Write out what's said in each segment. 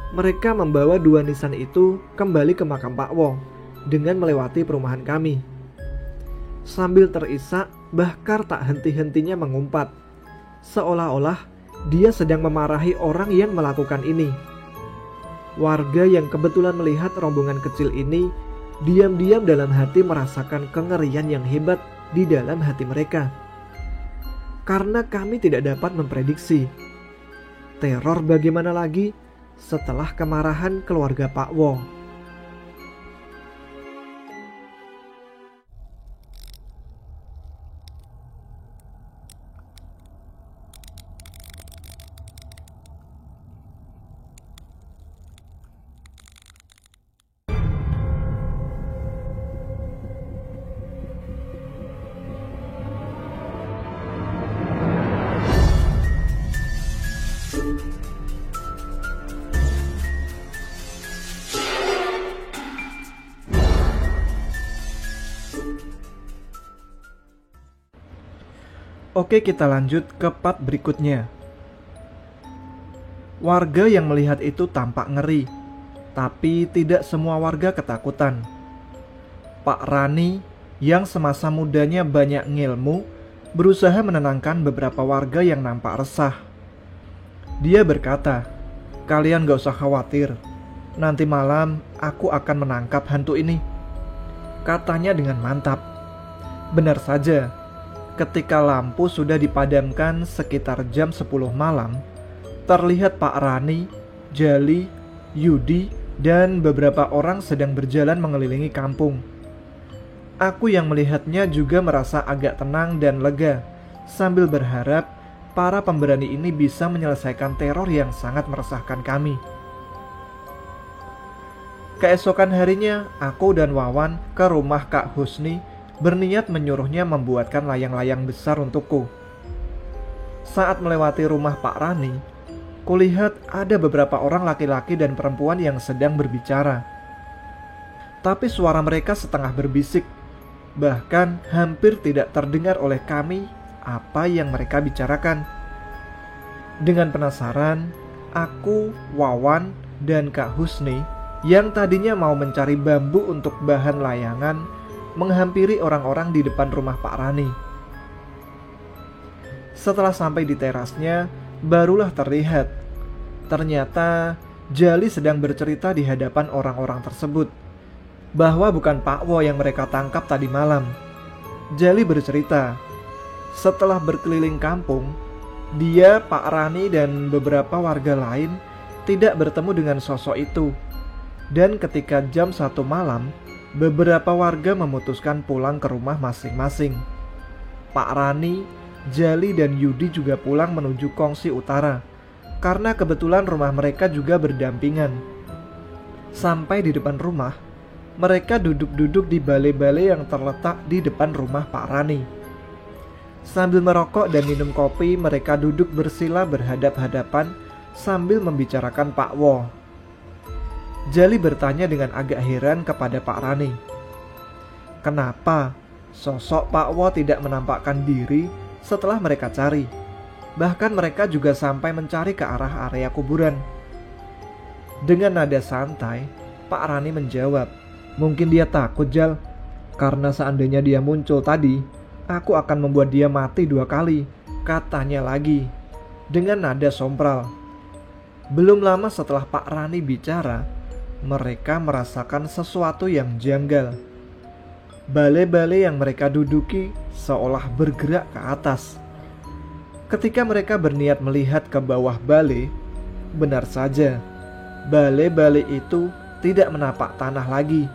Mereka membawa dua nisan itu kembali ke makam Pak Wo dengan melewati perumahan kami. Sambil terisak, Bahkar tak henti-hentinya mengumpat, seolah-olah dia sedang memarahi orang yang melakukan ini. Warga yang kebetulan melihat rombongan kecil ini diam-diam dalam hati merasakan kengerian yang hebat di dalam hati mereka. Karena kami tidak dapat memprediksi teror bagaimana lagi setelah kemarahan keluarga Pak Wo. Oke, kita lanjut ke part berikutnya. Warga yang melihat itu tampak ngeri, tapi tidak semua warga ketakutan. Pak Rani yang semasa mudanya banyak ngilmu berusaha menenangkan beberapa warga yang nampak resah. Dia berkata, "Kalian gak usah khawatir, nanti malam aku akan menangkap hantu ini," katanya dengan mantap. Benar saja, ketika lampu sudah dipadamkan sekitar jam 10 malam, terlihat Pak Rani, Jali, Yudi, dan beberapa orang sedang berjalan mengelilingi kampung. Aku yang melihatnya juga merasa agak tenang dan lega, sambil berharap para pemberani ini bisa menyelesaikan teror yang sangat meresahkan kami. Keesokan harinya, aku dan Wawan ke rumah Kak Husni, berniat menyuruhnya membuatkan layang-layang besar untukku. Saat melewati rumah Pak Rani, kulihat ada beberapa orang laki-laki dan perempuan yang sedang berbicara. Tapi suara mereka setengah berbisik, bahkan hampir tidak terdengar oleh kami apa yang mereka bicarakan. Dengan penasaran, aku, Wawan, dan Kak Husni yang tadinya mau mencari bambu untuk bahan layangan menghampiri orang-orang di depan rumah Pak Rani. Setelah sampai di terasnya, barulah terlihat ternyata Jali sedang bercerita di hadapan orang-orang tersebut bahwa bukan Pak Wo yang mereka tangkap tadi malam. Jali bercerita, setelah berkeliling kampung, dia, Pak Rani, dan beberapa warga lain tidak bertemu dengan sosok itu. Dan ketika jam 1 malam, beberapa warga memutuskan pulang ke rumah masing-masing. Pak Rani, Jali, dan Yudi juga pulang menuju Kongsi Utara, karena kebetulan rumah mereka juga berdampingan. Sampai di depan rumah, mereka duduk-duduk di balai-balai yang terletak di depan rumah Pak Rani. Sambil merokok dan minum kopi, mereka duduk bersila berhadap-hadapan sambil membicarakan Pak Wo. Jali bertanya dengan agak heran kepada Pak Rani, kenapa sosok Pak Wo tidak menampakkan diri setelah mereka cari? Bahkan mereka juga sampai mencari ke arah area kuburan. Dengan nada santai, Pak Rani menjawab, "Mungkin dia takut, Jal. Karena seandainya dia muncul tadi, aku akan membuat dia mati 2 kali," katanya lagi dengan nada sompral. Belum lama setelah Pak Rani bicara, mereka merasakan sesuatu yang janggal. Balai-balai yang mereka duduki seolah bergerak ke atas. Ketika mereka berniat melihat ke bawah balai, benar saja, balai-balai itu tidak menapak tanah lagi.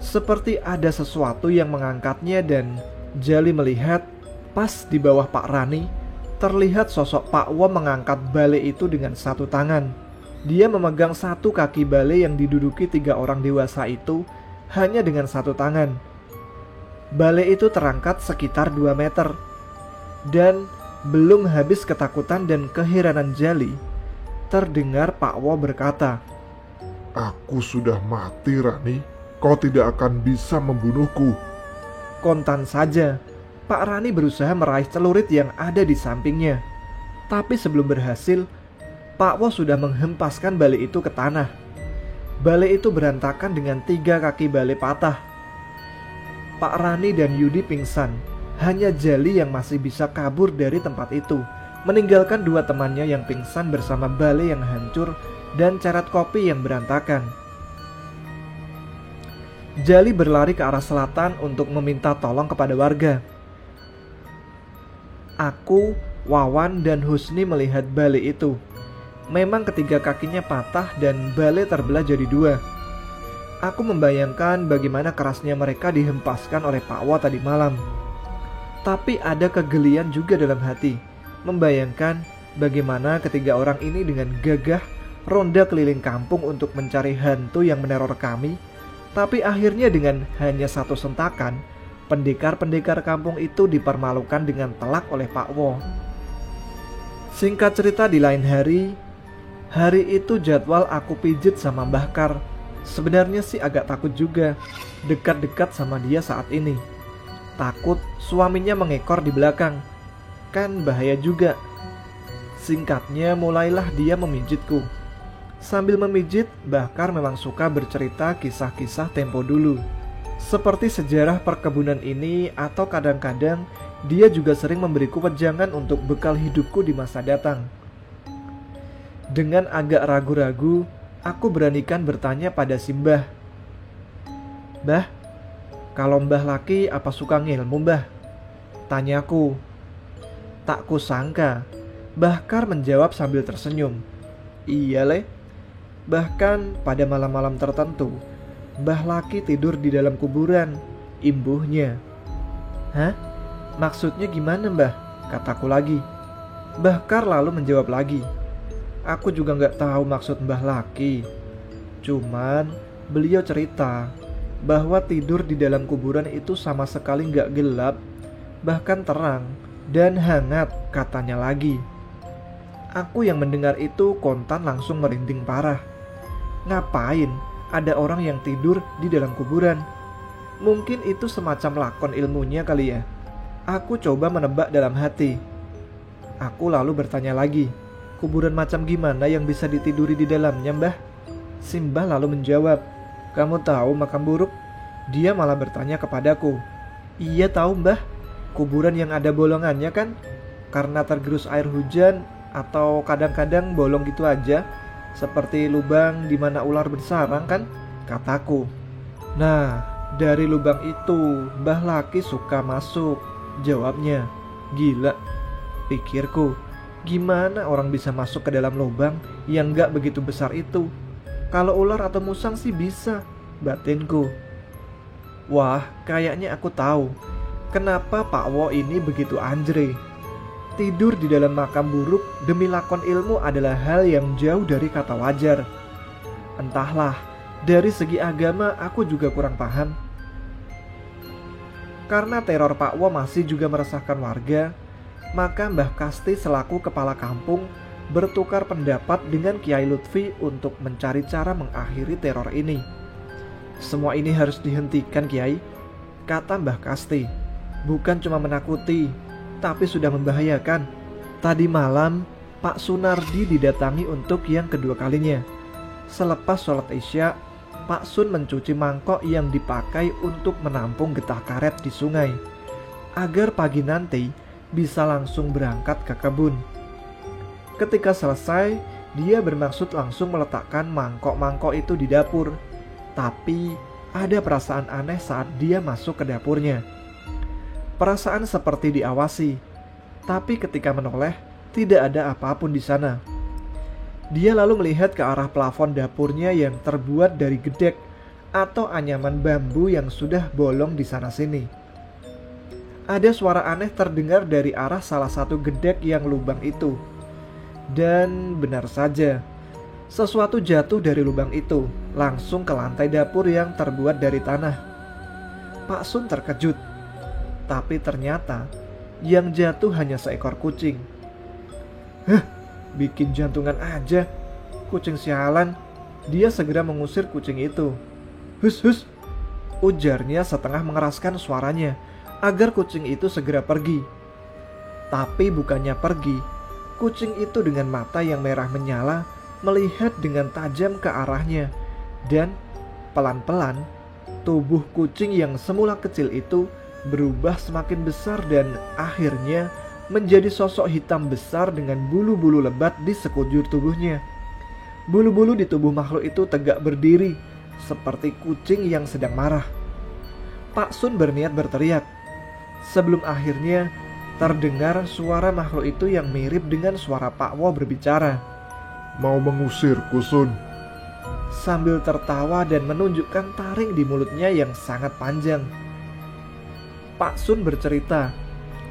Seperti ada sesuatu yang mengangkatnya, dan Jali melihat pas di bawah Pak Rani terlihat sosok Pak Wo mengangkat balai itu dengan satu tangan. Dia memegang satu kaki balai yang diduduki 3 orang dewasa itu hanya dengan satu tangan. Balai itu terangkat sekitar 2 meter. Dan belum habis ketakutan dan keheranan Jali, terdengar Pak Wo berkata, "Aku sudah mati, Rani. Kau tidak akan bisa membunuhku." Kontan saja, Pak Rani berusaha meraih celurit yang ada di sampingnya. Tapi sebelum berhasil, Pak Wo sudah menghempaskan bale itu ke tanah. Bale itu berantakan dengan 3 kaki bale patah. Pak Rani dan Yudi pingsan. Hanya Jali yang masih bisa kabur dari tempat itu, meninggalkan 2 temannya yang pingsan bersama bale yang hancur dan ceret kopi yang berantakan. Jali berlari ke arah selatan untuk meminta tolong kepada warga. Aku, Wawan, dan Husni melihat bale itu. Memang ketiga kakinya patah dan bale terbelah jadi 2. Aku membayangkan bagaimana kerasnya mereka dihempaskan oleh Pak Wo tadi malam. Tapi ada kegelian juga dalam hati, membayangkan bagaimana ketiga orang ini dengan gagah ronda keliling kampung untuk mencari hantu yang meneror kami. Tapi akhirnya dengan hanya 1 sentakan, pendekar-pendekar kampung itu dipermalukan dengan telak oleh Pak Wo. Singkat cerita, di lain hari itu jadwal aku pijit sama Mbah Kar. Sebenarnya sih agak takut juga dekat-dekat sama dia saat ini. Takut suaminya mengekor di belakang, kan bahaya juga. Singkatnya, mulailah dia memijitku. Sambil memijit, Mbah Kar memang suka bercerita kisah-kisah tempo dulu, seperti sejarah perkebunan ini, atau kadang-kadang dia juga sering memberiku wejangan untuk bekal hidupku di masa datang. Dengan agak ragu-ragu, aku beranikan bertanya pada si Mbah. "Mbah, kalau Mbah laki apa suka ngilmu, Mbah?" tanyaku. Tak kusangka, Mbah Kar menjawab sambil tersenyum. "Iya le. Bahkan pada malam-malam tertentu, Mbah laki tidur di dalam kuburan," imbuhnya. "Hah? Maksudnya gimana, Mbah?" kataku lagi. Mbah Kar lalu menjawab lagi. "Aku juga gak tahu maksud Mbah laki. Cuman beliau cerita bahwa tidur di dalam kuburan itu sama sekali gak gelap, bahkan terang dan hangat," katanya lagi. Aku yang mendengar itu kontan langsung merinding parah. Ngapain ada orang yang tidur di dalam kuburan? Mungkin itu semacam lakon ilmunya kali ya. Aku coba menebak dalam hati. Aku lalu bertanya lagi, "Kuburan macam gimana yang bisa ditiduri di dalamnya, Mbah?" Si Mbah lalu menjawab, "Kamu tahu makam buruk?" Dia malah bertanya kepadaku. "Iya tahu, Mbah. Kuburan yang ada bolongannya kan? Karena tergerus air hujan, atau kadang-kadang bolong gitu aja, seperti lubang di mana ular bersarang kan?" kataku. "Nah, dari lubang itu Mbah laki suka masuk," jawabnya. "Gila," pikirku. Gimana orang bisa masuk ke dalam lubang yang gak begitu besar itu? Kalau ular atau musang sih bisa, batinku. Wah, kayaknya aku tahu kenapa Pak Wo ini begitu anjre. Tidur di dalam makam buruk demi lakon ilmu adalah hal yang jauh dari kata wajar. Entahlah, dari segi agama aku juga kurang paham. Karena teror Pak Wo masih juga meresahkan warga, maka Mbah Kasti selaku kepala kampung bertukar pendapat dengan Kiai Lutfi untuk mencari cara mengakhiri teror ini. "Semua ini harus dihentikan, Kiai," kata Mbah Kasti. "Bukan cuma menakuti, tapi sudah membahayakan. Tadi malam Pak Sunardi didatangi untuk yang kedua kalinya. Selepas sholat Isya, Pak Sun mencuci mangkok yang dipakai untuk menampung getah karet di sungai, agar pagi nanti bisa langsung berangkat ke kebun. Ketika selesai, dia bermaksud langsung meletakkan mangkok-mangkok itu di dapur. Tapi ada perasaan aneh saat dia masuk ke dapurnya. Perasaan seperti diawasi, tapi ketika menoleh, tidak ada apapun di sana. Dia lalu melihat ke arah plafon dapurnya yang terbuat dari gedek atau anyaman bambu yang sudah bolong di sana-sini. Ada suara aneh terdengar dari arah salah satu gedek yang lubang itu. Dan benar saja, sesuatu jatuh dari lubang itu, langsung ke lantai dapur yang terbuat dari tanah. Pak Sun terkejut. Tapi ternyata yang jatuh hanya seekor kucing. "Hah, bikin jantungan aja. Kucing sialan." Dia segera mengusir kucing itu. "Hus, hus," ujarnya setengah mengeraskan suaranya agar kucing itu segera pergi. Tapi bukannya pergi, Kucing itu dengan mata yang merah menyala melihat dengan tajam ke arahnya, dan pelan-pelan tubuh kucing yang semula kecil itu berubah semakin besar dan akhirnya menjadi sosok hitam besar dengan bulu-bulu lebat di sekujur tubuhnya. Bulu-bulu di tubuh makhluk itu tegak berdiri seperti kucing yang sedang marah. Pak Sun berniat berteriak sebelum akhirnya terdengar suara makhluk itu yang mirip dengan suara Pak Wo berbicara. Mau mengusir, Kusun? Sambil tertawa dan menunjukkan taring di mulutnya yang sangat panjang. Pak Sun bercerita,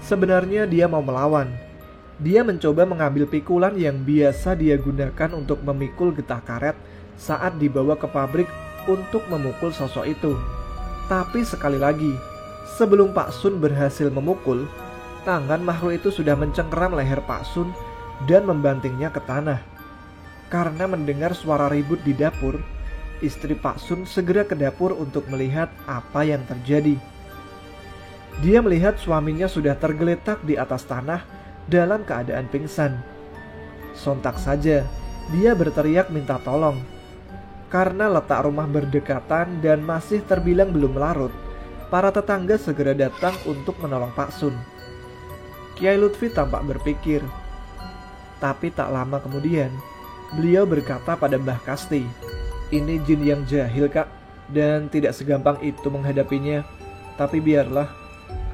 sebenarnya dia mau melawan. Dia mencoba mengambil pikulan yang biasa dia gunakan untuk memikul getah karet saat dibawa ke pabrik untuk memukul sosok itu. Tapi sekali lagi, sebelum Pak Sun berhasil memukul, tangan makhluk itu sudah mencengkeram leher Pak Sun dan membantingnya ke tanah. Karena mendengar suara ribut di dapur, istri Pak Sun segera ke dapur untuk melihat apa yang terjadi. Dia melihat suaminya sudah tergeletak di atas tanah dalam keadaan pingsan. Sontak saja, dia berteriak minta tolong. Karena letak rumah berdekatan dan masih terbilang belum larut, para tetangga segera datang untuk menolong Pak Sun. Kiai Lutfi tampak berpikir. Tapi tak lama kemudian, beliau berkata pada Mbah Kasti, "Ini jin yang jahil, Kak, dan tidak segampang itu menghadapinya. Tapi biarlah,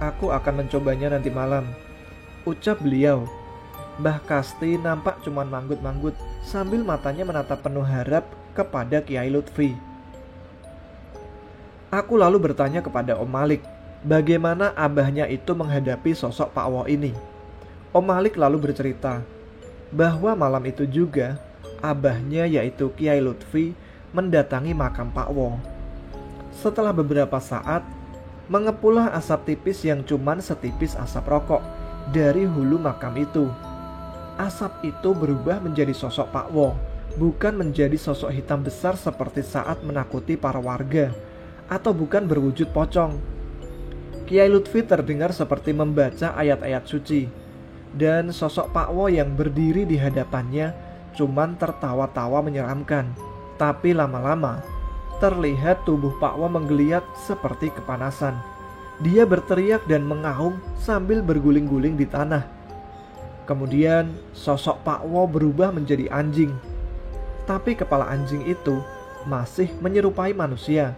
aku akan mencobanya nanti malam," ucap beliau. Mbah Kasti nampak cuma manggut-manggut sambil matanya menatap penuh harap kepada Kiai Lutfi. Aku lalu bertanya kepada Om Malik, bagaimana abahnya itu menghadapi sosok Pak Wo ini. Om Malik lalu bercerita bahwa malam itu juga abahnya yaitu Kiai Lutfi mendatangi makam Pak Wo. Setelah beberapa saat, mengepullah asap tipis yang cuman setipis asap rokok dari hulu makam itu. Asap itu berubah menjadi sosok Pak Wo, bukan menjadi sosok hitam besar seperti saat menakuti para warga, atau bukan berwujud pocong. Kiai Lutfi terdengar seperti membaca ayat-ayat suci, dan sosok Pak Wo yang berdiri di hadapannya cuman tertawa-tawa menyeramkan. Tapi lama-lama terlihat tubuh Pak Wo menggeliat seperti kepanasan. Dia berteriak dan mengaum sambil berguling-guling di tanah. Kemudian sosok Pak Wo berubah menjadi anjing. Tapi kepala anjing itu masih menyerupai manusia,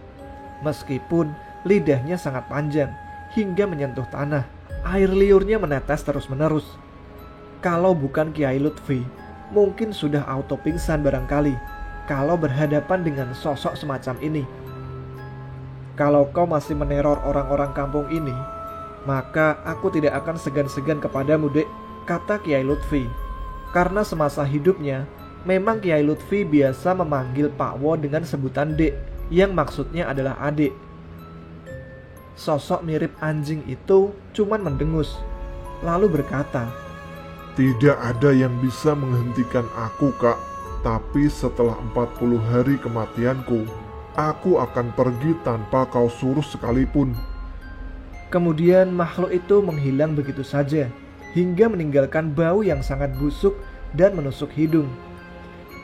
meskipun lidahnya sangat panjang hingga menyentuh tanah. Air liurnya menetes terus-menerus. Kalau bukan Kiai Lutfi, mungkin sudah auto pingsan barangkali kalau berhadapan dengan sosok semacam ini. Kalau kau masih meneror orang-orang kampung ini, maka aku tidak akan segan-segan kepadamu, Dek, kata Kiai Lutfi. Karena semasa hidupnya, memang Kiai Lutfi biasa memanggil Pak Wo dengan sebutan Dek, yang maksudnya adalah adik. Sosok mirip anjing itu cuman mendengus, lalu berkata, "Tidak ada yang bisa menghentikan aku, Kak. Tapi setelah 40 hari kematianku, aku akan pergi tanpa kau suruh sekalipun." Kemudian makhluk itu menghilang begitu saja, hingga meninggalkan bau yang sangat busuk dan menusuk hidung.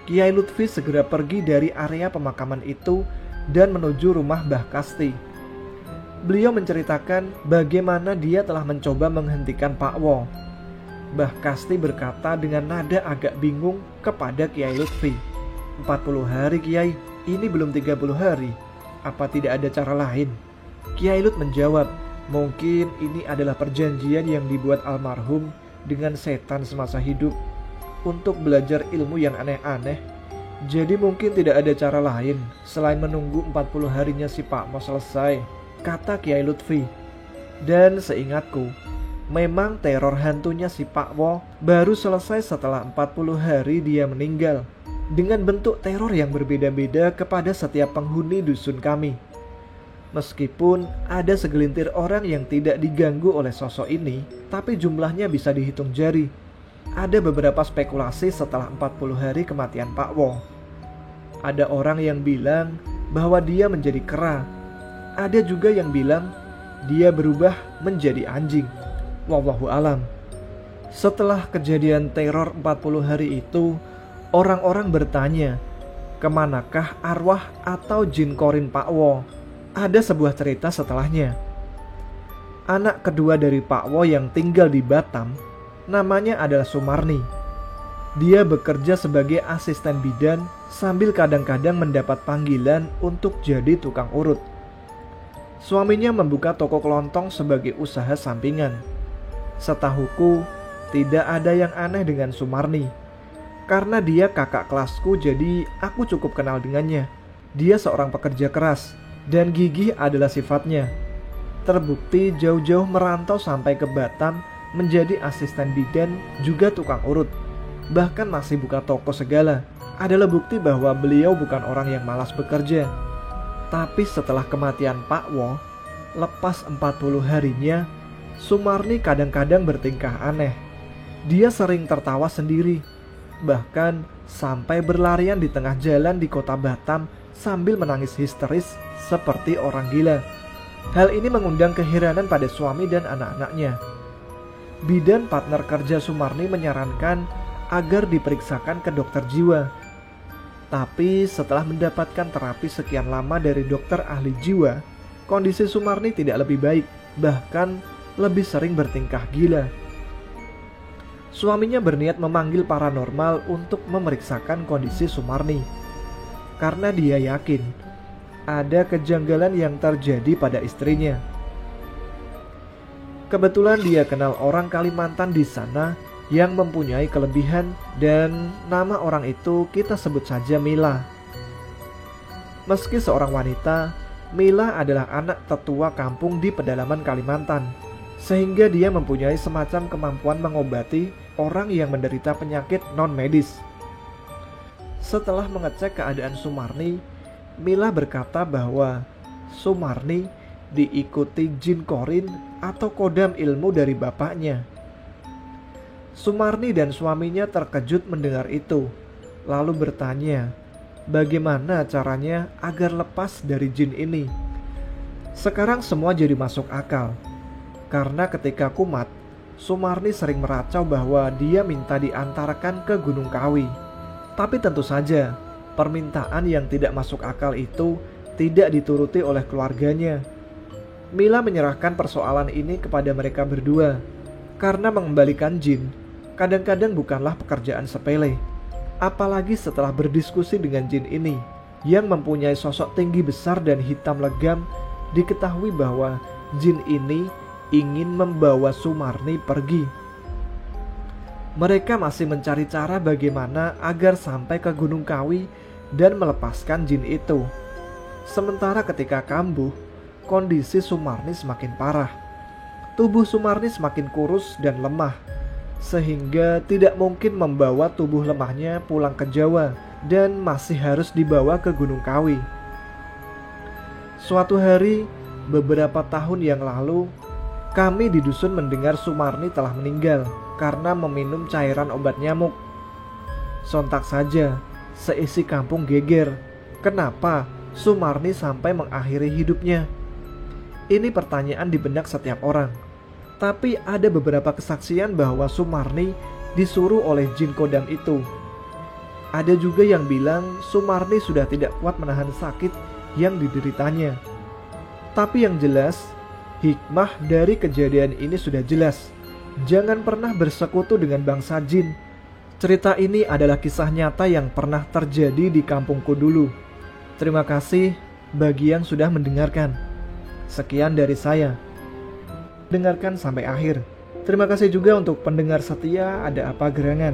Kiai Lutfi segera pergi dari area pemakaman itu dan menuju rumah Mbah Kasti. Beliau menceritakan bagaimana dia telah mencoba menghentikan Pak Wo. Mbah Kasti berkata dengan nada agak bingung kepada Kiai Lutfi, 40 hari Kiai, ini belum 30 hari. Apa tidak ada cara lain? Kiai Lut menjawab, mungkin ini adalah perjanjian yang dibuat almarhum dengan setan semasa hidup untuk belajar ilmu yang aneh-aneh. Jadi mungkin tidak ada cara lain selain menunggu 40 harinya si Pak Mo selesai, kata Kiai Lutfi. Dan seingatku, memang teror hantunya si Pak Wo baru selesai setelah 40 hari dia meninggal, dengan bentuk teror yang berbeda-beda kepada setiap penghuni dusun kami. Meskipun ada segelintir orang yang tidak diganggu oleh sosok ini, tapi jumlahnya bisa dihitung jari. Ada beberapa spekulasi setelah 40 hari kematian Pak Wo. Ada orang yang bilang bahwa dia menjadi kera. Ada juga yang bilang dia berubah menjadi anjing. Wallahu alam. Setelah kejadian teror 40 hari itu, orang-orang bertanya, kemanakah arwah atau jin korin Pak Wo? Ada sebuah cerita setelahnya. Anak kedua dari Pak Wo yang tinggal di Batam, namanya adalah Sumarni. Dia bekerja sebagai asisten bidan sambil kadang-kadang mendapat panggilan untuk jadi tukang urut. Suaminya membuka toko kelontong sebagai usaha sampingan. Setahuku, tidak ada yang aneh dengan Sumarni. Karena dia kakak kelasku, jadi aku cukup kenal dengannya. Dia seorang pekerja keras, dan gigih adalah sifatnya. Terbukti jauh-jauh merantau sampai ke Batam menjadi asisten bidan juga tukang urut. Bahkan masih buka toko segala. Adalah bukti bahwa beliau bukan orang yang malas bekerja. Tapi setelah kematian Pak Wo, lepas 40 harinya, Sumarni kadang-kadang bertingkah aneh. Dia sering tertawa sendiri, bahkan sampai berlarian di tengah jalan di kota Batam sambil menangis histeris seperti orang gila. Hal ini mengundang keheranan pada suami dan anak-anaknya. Bidan partner kerja Sumarni menyarankan agar diperiksakan ke dokter jiwa. Tapi setelah mendapatkan terapi sekian lama dari dokter ahli jiwa, kondisi Sumarni tidak lebih baik, bahkan lebih sering bertingkah gila. Suaminya berniat memanggil paranormal untuk memeriksakan kondisi Sumarni, karena dia yakin ada kejanggalan yang terjadi pada istrinya. Kebetulan dia kenal orang Kalimantan di sana yang mempunyai kelebihan, dan nama orang itu kita sebut saja Mila. Meski seorang wanita, Mila adalah anak tetua kampung di pedalaman Kalimantan, sehingga dia mempunyai semacam kemampuan mengobati orang yang menderita penyakit non-medis. Setelah mengecek keadaan Sumarni, Mila berkata bahwa Sumarni diikuti jin korin atau kodam ilmu dari bapaknya. Sumarni dan suaminya terkejut mendengar itu, lalu bertanya, bagaimana caranya agar lepas dari jin ini? Sekarang semua jadi masuk akal, karena ketika kumat, Sumarni sering meracau bahwa dia minta diantarkan ke Gunung Kawi. Tapi tentu saja, permintaan yang tidak masuk akal itu tidak dituruti oleh keluarganya. Mila menyerahkan persoalan ini kepada mereka berdua, karena mengembalikan jin kadang-kadang bukanlah pekerjaan sepele. Apalagi setelah berdiskusi dengan jin ini, yang mempunyai sosok tinggi besar dan hitam legam, diketahui bahwa jin ini ingin membawa Sumarni pergi. Mereka masih mencari cara bagaimana agar sampai ke Gunung Kawi dan melepaskan jin itu. Sementara ketika kambuh, kondisi Sumarni semakin parah. Tubuh Sumarni semakin kurus dan lemah, sehingga tidak mungkin membawa tubuh lemahnya pulang ke Jawa dan masih harus dibawa ke Gunung Kawi. Suatu hari, beberapa tahun yang lalu, kami di dusun mendengar Sumarni telah meninggal karena meminum cairan obat nyamuk. Sontak saja, seisi kampung geger. Kenapa Sumarni sampai mengakhiri hidupnya? Ini pertanyaan di benak setiap orang. Tapi ada beberapa kesaksian bahwa Sumarni disuruh oleh jin kodam itu. Ada juga yang bilang Sumarni sudah tidak kuat menahan sakit yang dideritanya. Tapi yang jelas, hikmah dari kejadian ini sudah jelas. Jangan pernah bersekutu dengan bangsa jin. Cerita ini adalah kisah nyata yang pernah terjadi di kampungku dulu. Terima kasih bagi yang sudah mendengarkan. Sekian dari saya. Dengarkan sampai akhir. Terima kasih juga untuk pendengar setia Ada Apa Gerangan.